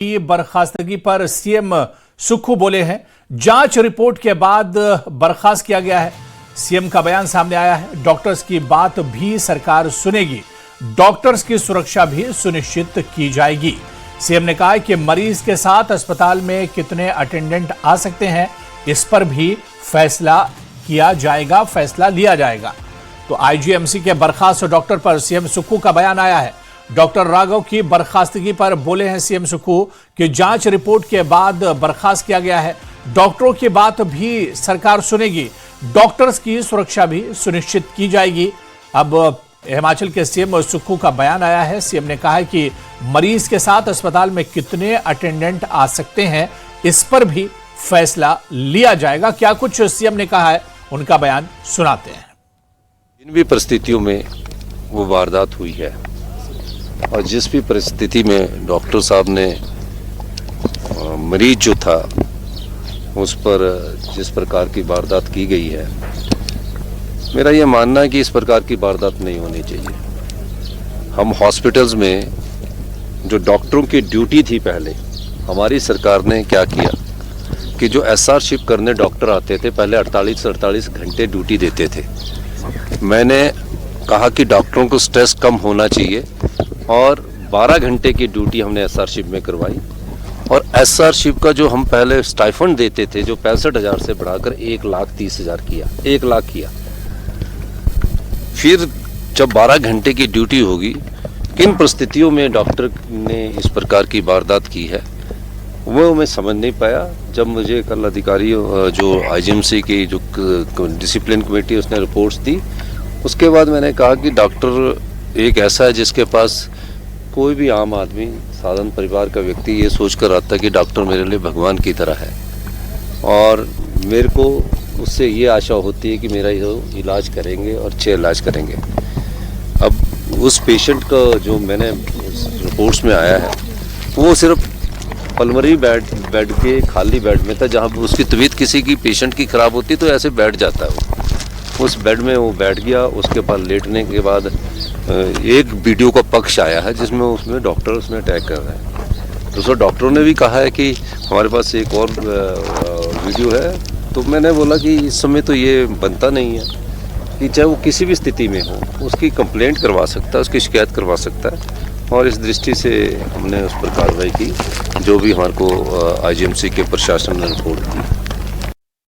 की बर्खास्तगी पर सीएम सुक्खू बोले हैं। जांच रिपोर्ट के बाद बर्खास्त किया गया है। सीएम का बयान सामने आया है। डॉक्टर्स की बात भी सरकार सुनेगी, डॉक्टर्स की सुरक्षा भी सुनिश्चित की जाएगी। सीएम ने कहा कि मरीज के साथ अस्पताल में कितने अटेंडेंट आ सकते हैं, इस पर भी फैसला किया जाएगा, फैसला लिया जाएगा। तो आईजीएमसी के बर्खास्त डॉक्टर पर सीएम सुक्खू का बयान आया है। डॉक्टर राघव की बर्खास्तगी पर बोले हैं सीएम सुक्खू कि जांच रिपोर्ट के बाद बर्खास्त किया गया है। डॉक्टरों की बात भी सरकार सुनेगी, डॉक्टर्स की सुरक्षा भी सुनिश्चित की जाएगी। अब हिमाचल के सीएम सुक्खू का बयान आया है। सीएम ने कहा है कि मरीज के साथ अस्पताल में कितने अटेंडेंट आ सकते हैं, इस पर भी फैसला लिया जाएगा। क्या कुछ सीएम ने कहा है, उनका बयान सुनाते हैं। जिन भी परिस्थितियों में वो वारदात हुई है और जिस भी परिस्थिति में डॉक्टर साहब ने मरीज जो था उस पर जिस प्रकार की वारदात की गई है, मेरा ये मानना है कि इस प्रकार की वारदात नहीं होनी चाहिए। हम हॉस्पिटल्स में जो डॉक्टरों की ड्यूटी थी, पहले हमारी सरकार ने क्या किया कि जो एसआर शिफ्ट करने डॉक्टर आते थे, पहले 48 घंटे ड्यूटी देते थे। मैंने कहा कि डॉक्टरों को स्ट्रेस कम होना चाहिए और 12 घंटे की ड्यूटी हमने एसआर शिफ्ट में करवाई। और एसआर शिफ्ट का जो हम पहले स्टाइफंड देते थे, जो 65,000 से बढ़ाकर 1,30,000 किया, 1 लाख किया। फिर जब 12 घंटे की ड्यूटी होगी, किन परिस्थितियों में डॉक्टर ने इस प्रकार की वारदात की है, वो मैं समझ नहीं पाया। जब मुझे कल अधिकारी जो आईजीएमसी की जो डिसिप्लिन कमेटी उसने रिपोर्ट्स दी, उसके बाद मैंने कहा कि डॉक्टर एक ऐसा है जिसके पास कोई भी आम आदमी, साधारण परिवार का व्यक्ति ये सोचकर आता है कि डॉक्टर मेरे लिए भगवान की तरह है और मेरे को उससे ये आशा होती है कि मेरा ये इलाज करेंगे और अच्छे इलाज करेंगे। अब उस पेशेंट का जो मैंने रिपोर्ट्स में आया है, वो सिर्फ पल्मोनरी बेड के खाली बेड में था, जहाँ उसकी तबीयत किसी की पेशेंट की खराब होती तो ऐसे बैठ जाता है वो। उस बेड में वो बैठ गया। उसके बाद लेटने के बाद एक वीडियो का पक्ष आया है जिसमें उसमें डॉक्टर उसमें अटैक कर रहे हैं। तो डॉक्टरों ने भी कहा है कि हमारे पास एक और वीडियो है। तो मैंने बोला कि इस समय तो ये बनता नहीं है कि चाहे वो किसी भी स्थिति में हो, उसकी कंप्लेंट करवा सकता है, उसकी शिकायत करवा सकता है। और इस दृष्टि से हमने उस पर कार्रवाई की, जो भी हमारे को आईजीएमसी के प्रशासन ने रिपोर्ट दी।